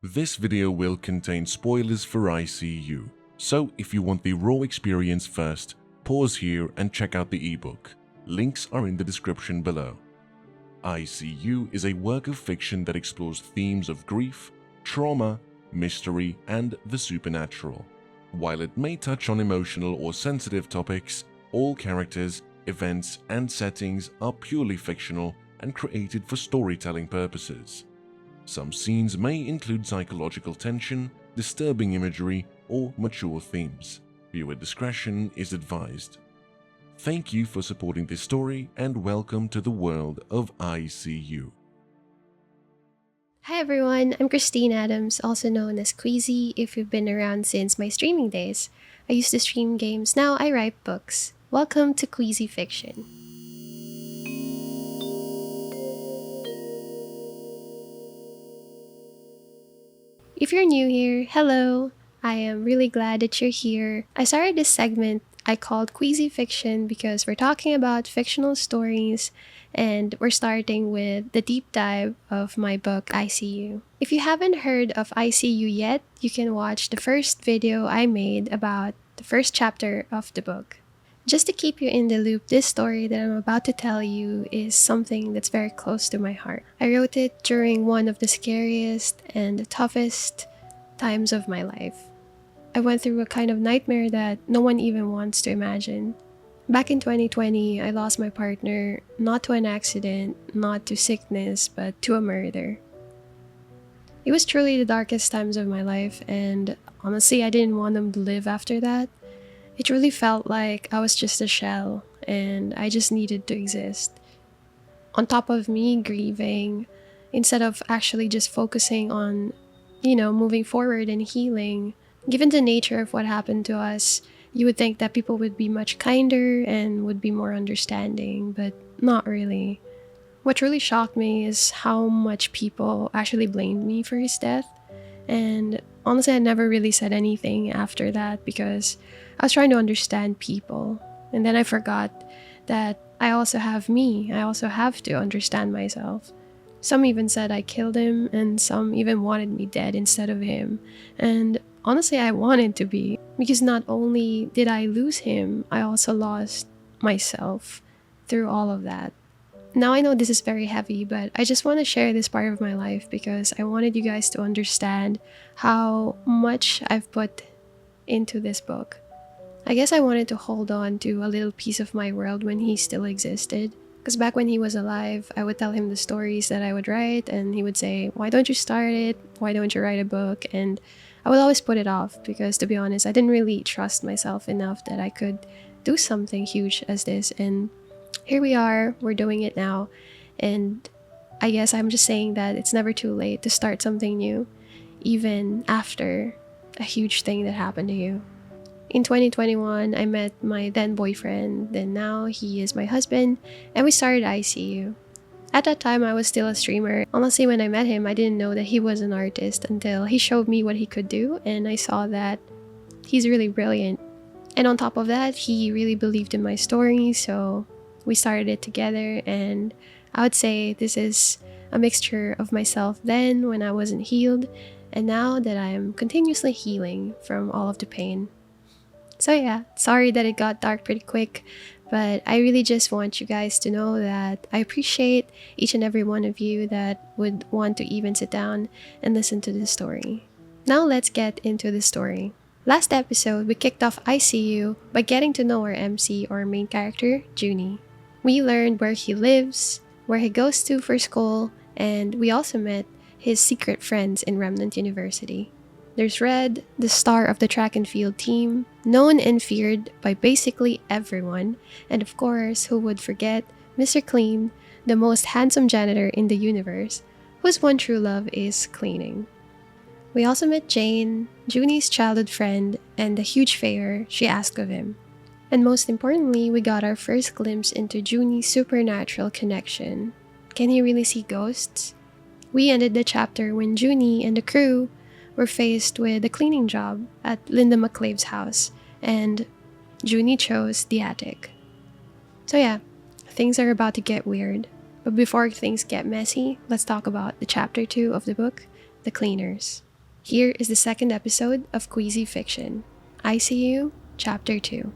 This video will contain spoilers for ICU, so if you want the raw experience first, pause here and check out the ebook. Links are in the description below. ICU is a work of fiction that explores themes of grief, trauma, mystery, and the supernatural. While it may touch on emotional or sensitive topics, all characters, events, and settings are purely fictional and created for storytelling purposes. Some scenes may include psychological tension, disturbing imagery, or mature themes. Viewer discretion is advised. Thank you for supporting this story and welcome to the world of ICU. Hi everyone, I'm Christine Adams, also known as Kweezy if you've been around since my streaming days. I used to stream games, now I write books. Welcome to Kweezyfiction. If you're new here, hello! I am really glad that you're here. I started this segment I called Kweezyfiction because we're talking about fictional stories and we're starting with the deep dive of my book ICU. If you haven't heard of ICU yet, you can watch the first video I made about the first chapter of the book. Just to keep you in the loop, this story that I'm about to tell you is something that's very close to my heart. I wrote it during one of the scariest and the toughest times of my life. I went through a kind of nightmare that no one even wants to imagine. Back in 2020, I lost my partner, not to an accident, not to sickness, but to a murder. It was truly the darkest times of my life, and honestly, I didn't want to live after that. It really felt like I was just a shell, and I just needed to exist. On top of me grieving, instead of actually just focusing on, moving forward and healing, given the nature of what happened to us, you would think that people would be much kinder and would be more understanding, but not really. What really shocked me is how much people actually blamed me for his death. And honestly, I never really said anything after that because I was trying to understand people. And then I forgot that I also have me. I also have to understand myself. Some even said I killed him, and some even wanted me dead instead of him. And honestly, I wanted to be, because not only did I lose him, I also lost myself through all of that. Now I know this is very heavy, but I just want to share this part of my life because I wanted you guys to understand how much I've put into this book. I guess I wanted to hold on to a little piece of my world when he still existed. Because back when he was alive, I would tell him the stories that I would write, and he would say, "Why don't you start it? Why don't you write a book?" And I would always put it off because, to be honest, I didn't really trust myself enough that I could do something huge as this. And here we are, we're doing it now. And I guess I'm just saying that it's never too late to start something new, even after a huge thing that happened to you. In 2021, I met my then boyfriend, then now he is my husband, and we started ICU. At that time, I was still a streamer. Honestly, when I met him, I didn't know that he was an artist until he showed me what he could do, and I saw that he's really brilliant. And on top of that, he really believed in my story, so we started it together, and I would say this is a mixture of myself then when I wasn't healed, and now that I am continuously healing from all of the pain. So yeah, sorry that it got dark pretty quick, but I really just want you guys to know that I appreciate each and every one of you that would want to even sit down and listen to this story. Now let's get into the story. Last episode, we kicked off ICU by getting to know our MC or main character, Junie. We learned where he lives, where he goes to for school, and we also met his secret friends in Remnant University. There's Red, the star of the track and field team, known and feared by basically everyone, and of course, who would forget Mr. Clean, the most handsome janitor in the universe, whose one true love is cleaning. We also met Jane, Junie's childhood friend, and the huge favor she asked of him. And most importantly, we got our first glimpse into Junie's supernatural connection. Can he really see ghosts? We ended the chapter when Junie and the crew were faced with a cleaning job at Linda McClave's house, and Junie chose the attic. So yeah, things are about to get weird. But before things get messy, let's talk about the chapter 2 of the book, The Cleaners. Here is the second episode of Kweezyfiction. ICU, Chapter 2.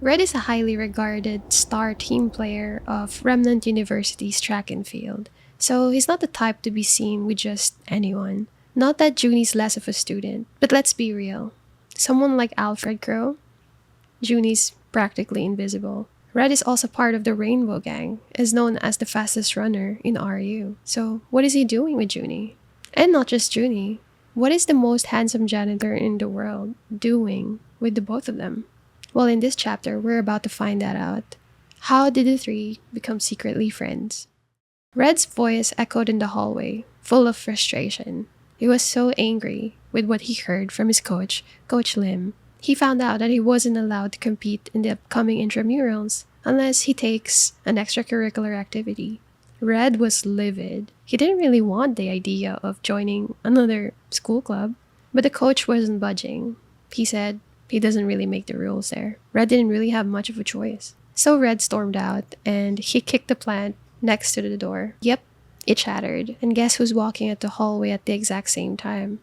Red is a highly regarded star team player of Remnant University's track and field, so he's not the type to be seen with just anyone. Not that Junie's less of a student, but let's be real. Someone like Alfred Crow? Junie's practically invisible. Red is also part of the Rainbow Gang, is known as the fastest runner in RU. So what is he doing with Junie? And not just Junie. What is the most handsome janitor in the world doing with the both of them? Well, in this chapter, we're about to find that out. How did the three become secretly friends? Red's voice echoed in the hallway, full of frustration. He was so angry with what he heard from his coach, Coach Lim. He found out that he wasn't allowed to compete in the upcoming intramurals unless he takes an extracurricular activity. Red was livid. He didn't really want the idea of joining another school club, but the coach wasn't budging. He said he doesn't really make the rules there. Red didn't really have much of a choice. So Red stormed out and he kicked the plant next to the door. Yep, it shattered. And guess who's walking at the hallway at the exact same time?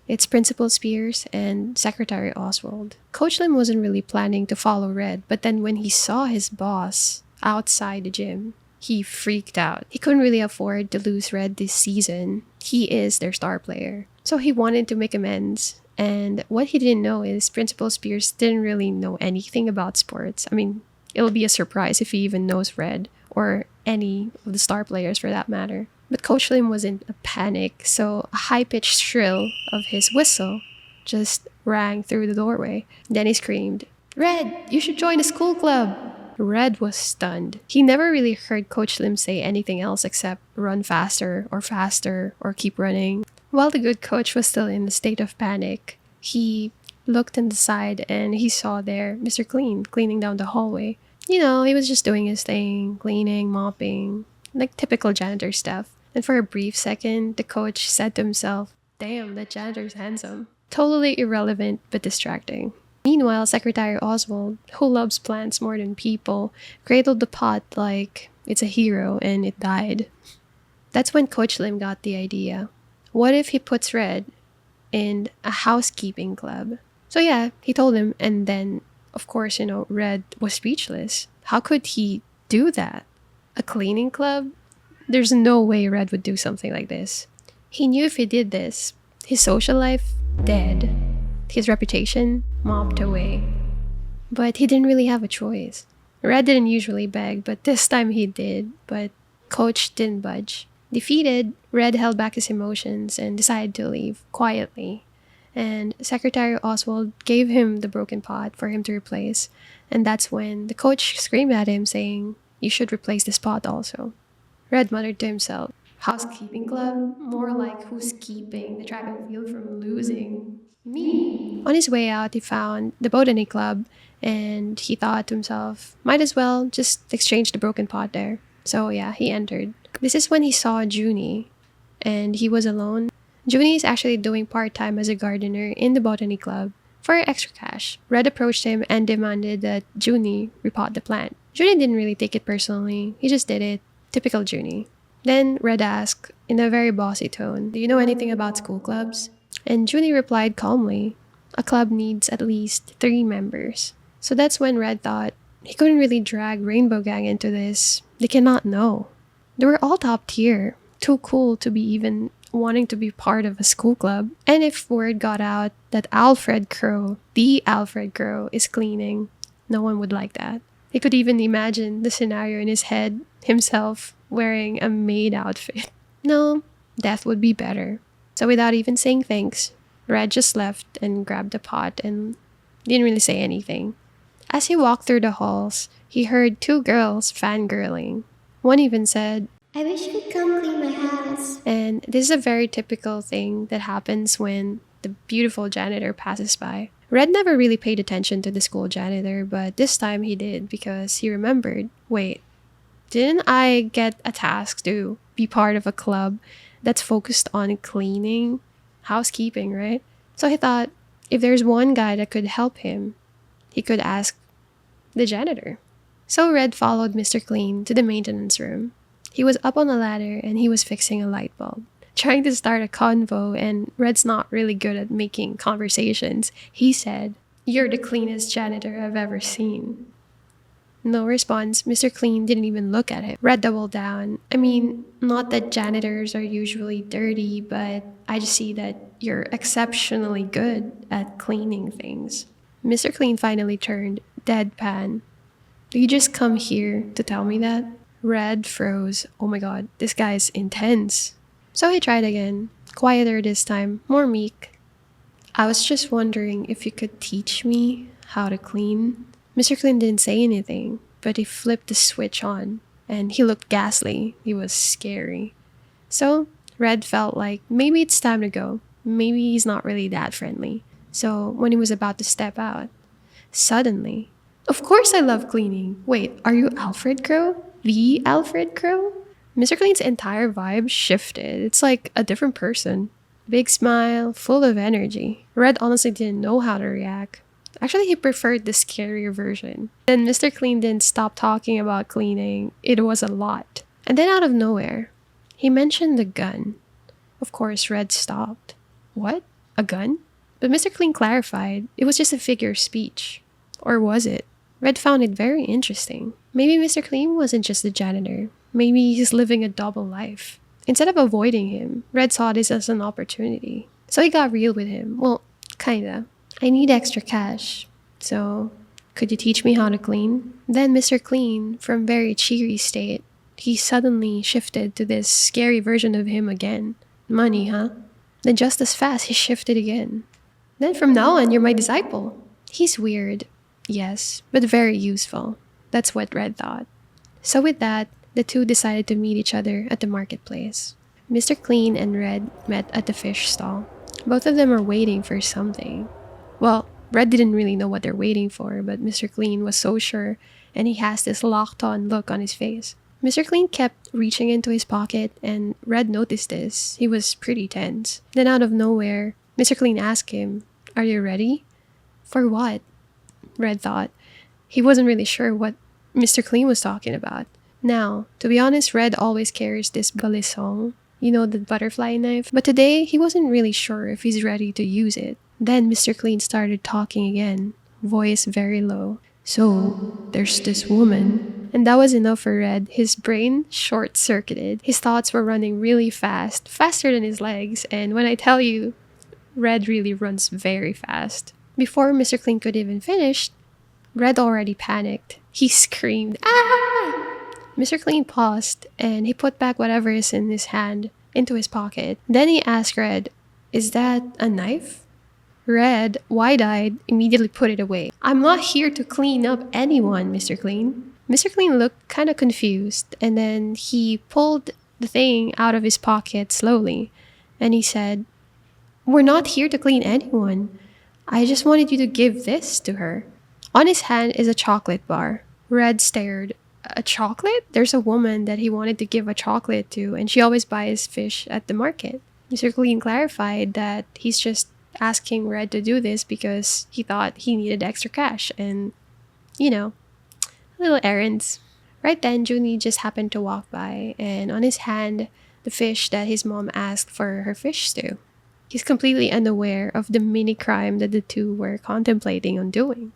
It's Principal Spears and Secretary Oswald. Coach Lim wasn't really planning to follow Red, but then when he saw his boss outside the gym, he freaked out. He couldn't really afford to lose Red this season. He is their star player. So he wanted to make amends. And what he didn't know is Principal Spears didn't really know anything about sports. I mean, it'll be a surprise if he even knows Red or any of the star players for that matter. But Coach Lim was in a panic, so a high-pitched shrill of his whistle just rang through the doorway. Then he screamed, "Red, you should join a school club!" Red was stunned. He never really heard Coach Lim say anything else except run faster or keep running. While the good coach was still in a state of panic, he looked on the side and he saw there Mr. Clean cleaning down the hallway. You know, he was just doing his thing, cleaning, mopping, like typical janitor stuff. And for a brief second, the coach said to himself, "Damn, that janitor's handsome." Totally irrelevant but distracting. Meanwhile, Secretary Oswald, who loves plants more than people, cradled the pot like it's a hero and it died. That's when Coach Lim got the idea. What if he puts Red in a housekeeping club? So yeah, he told him, and then, of course, Red was speechless. How could he do that? A cleaning club? There's no way Red would do something like this. He knew if he did this, his social life, dead. His reputation, mopped away. But he didn't really have a choice. Red didn't usually beg, but this time he did. But Coach didn't budge. Defeated, Red held back his emotions and decided to leave quietly. And Secretary Oswald gave him the broken pot for him to replace. And that's when the coach screamed at him saying, "You should replace this pot also." Red muttered to himself, "Housekeeping club? More like who's keeping the track and field from losing? Me." On his way out, he found the botany club and he thought to himself, might as well just exchange the broken pot there. So yeah, he entered. This is when he saw Junie and he was alone. Junie is actually doing part-time as a gardener in the botany club for extra cash. Red approached him and demanded that Junie repot the plant. Junie didn't really take it personally. He just did it. Typical Junie. Then Red asked, in a very bossy tone, "Do you know anything about school clubs?" And Junie replied calmly, "A club needs at least 3 members." So that's when Red thought, he couldn't really drag Rainbow Gang into this. They cannot know. They were all top tier, too cool to be even wanting to be part of a school club. And if word got out that Alfred Crow, the Alfred Crow, is cleaning, no one would like that. He could even imagine the scenario in his head, himself wearing a maid outfit. No, death would be better. So without even saying thanks, Red just left and grabbed the pot and didn't really say anything. As he walked through the halls, he heard 2 girls fangirling. One even said, "I wish you could come clean my house." And this is a very typical thing that happens when the beautiful janitor passes by. Red never really paid attention to the school janitor, but this time he did because he remembered, wait, didn't I get a task to be part of a club that's focused on cleaning, housekeeping, right? So he thought, if there's one guy that could help him, he could ask the janitor. So Red followed Mr. Clean to the maintenance room. He was up on a ladder and he was fixing a light bulb. trying to start a convo, and Red's not really good at making conversations. He said, "You're the cleanest janitor I've ever seen." No response. Mr. Clean didn't even look at him. Red doubled down. "I mean, not that janitors are usually dirty, but I just see that you're exceptionally good at cleaning things." Mr. Clean finally turned deadpan. "Do you just come here to tell me that?" Red froze. Oh my god, this guy's intense. So he tried again. Quieter this time, more meek. "I was just wondering if you could teach me how to clean." Mr. Clean didn't say anything, but he flipped the switch on, and he looked ghastly. He was scary. So Red felt like maybe it's time to go. Maybe he's not really that friendly. So when he was about to step out, suddenly, "Of course I love cleaning. Wait, are you Alfred Crow? The Alfred Crow?" Mr. Clean's entire vibe shifted. It's like a different person. Big smile, full of energy. Red honestly didn't know how to react. Actually, he preferred the scarier version. Then Mr. Clean didn't stop talking about cleaning. It was a lot. And then out of nowhere, he mentioned the gun. Of course, Red stopped. "What? A gun?" But Mr. Clean clarified it was just a figure of speech. Or was it? Red found it very interesting. Maybe Mr. Clean wasn't just a janitor. Maybe he's living a double life. Instead of avoiding him, Red saw this as an opportunity. So he got real with him. Well, kinda. "I need extra cash. So, could you teach me how to clean?" Then Mr. Clean, from very cheery state, he suddenly shifted to this scary version of him again. "Money, huh?" Then just as fast, he shifted again. "Then from now on, you're my disciple." He's weird, yes, but very useful. That's what Red thought. So with that, the two decided to meet each other at the marketplace. Mr. Clean and Red met at the fish stall. Both of them are waiting for something. Well, Red didn't really know what they're waiting for, but Mr. Clean was so sure, and he has this locked-on look on his face. Mr. Clean kept reaching into his pocket, and Red noticed this. He was pretty tense. Then out of nowhere, Mr. Clean asked him, "Are you ready?" "For what?" Red thought. He wasn't really sure what Mr. Clean was talking about. Now, to be honest, Red always carries this balisong, you know, the butterfly knife, but today he wasn't really sure if he's ready to use it. Then Mr. Clean started talking again, voice very low. "So, there's this woman." And that was enough for Red. His brain short-circuited. His thoughts were running really fast, faster than his legs, and when I tell you, Red really runs very fast. Before Mr. Clean could even finish, Red already panicked. He screamed, "Ah!" Mr. Clean paused, and he put back whatever is in his hand into his pocket. Then he asked Red, "Is that a knife?" Red, wide-eyed, immediately put it away. "I'm not here to clean up anyone, Mr. Clean." Mr. Clean looked kind of confused, and then he pulled the thing out of his pocket slowly, and he said, "We're not here to clean anyone. I just wanted you to give this to her." On his hand is a chocolate bar. Red stared. "A chocolate?" There's a woman that he wanted to give a chocolate to, and she always buys fish at the market. Mr. Clean clarified that he's just asking Red to do this because he thought he needed extra cash and, you know, little errands. Right then, Junie just happened to walk by, and on his hand, the fish that his mom asked for her fish stew. He's completely unaware of the mini crime that the two were contemplating on doing.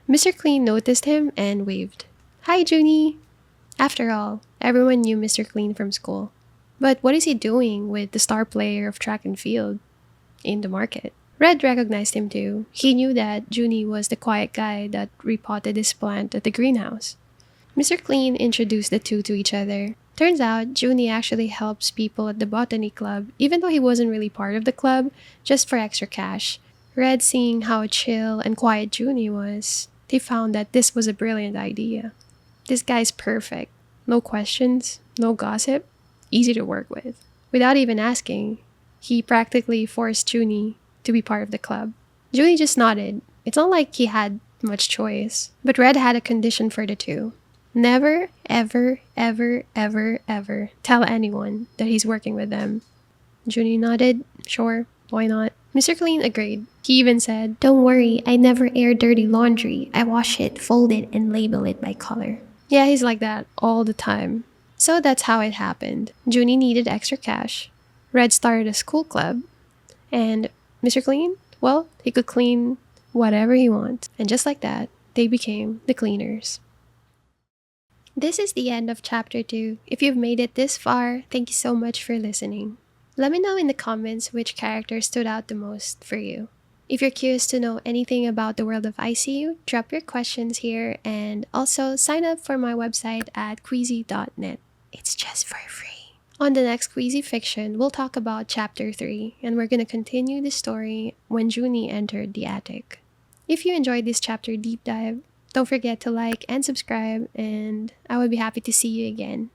Mr. Clean noticed him and waved. "Hi, Junie." After all, everyone knew Mr. Clean from school. But what is he doing with the star player of track and field in the market? Red recognized him too. He knew that Junie was the quiet guy that repotted his plant at the greenhouse. Mr. Clean introduced the two to each other. Turns out, Junie actually helps people at the botany club, even though he wasn't really part of the club, just for extra cash. Red, seeing how chill and quiet Junie was, they found that this was a brilliant idea. This guy's perfect. No questions, no gossip, easy to work with. Without even asking, he practically forced Junie to be part of the club. Junie just nodded. It's not like he had much choice. But Red had a condition for the two. Never, ever, ever, ever, ever tell anyone that he's working with them. Junie nodded. Sure, why not? Mr. Clean agreed. He even said, "Don't worry, I never air dirty laundry. I wash it, fold it, and label it by color." Yeah, he's like that all the time. So that's how it happened. Junie needed extra cash. Red started a school club, and Mr. Clean, well, he could clean whatever he wants. And just like that, they became the cleaners. This is the end of chapter 2. If you've made it this far, thank you so much for listening. Let me know in the comments which character stood out the most for you. If you're curious to know anything about the world of ICU, drop your questions here and also sign up for my website at Kweezy.net. It's just for free. On the next Kweezyfiction, we'll talk about chapter 3 and we're gonna continue the story when Junie entered the attic. If you enjoyed this chapter deep dive, don't forget to like and subscribe, and I would be happy to see you again.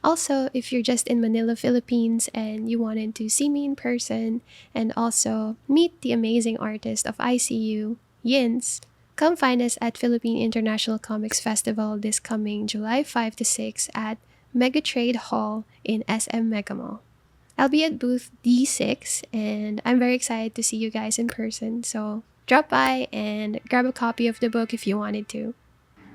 Also, if you're just in Manila, Philippines, and you wanted to see me in person and also meet the amazing artist of ICU, Yins, come find us at Philippine International Comics Festival this coming July 5 to 6 at Mega Trade Hall in SM Mega Mall. I'll be at booth D6, and I'm very excited to see you guys in person, so drop by and grab a copy of the book if you wanted to.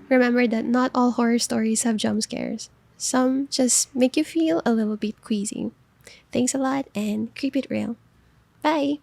Remember that not all horror stories have jump scares. Some just make you feel a little bit queasy. Thanks a lot and keep it real. Bye!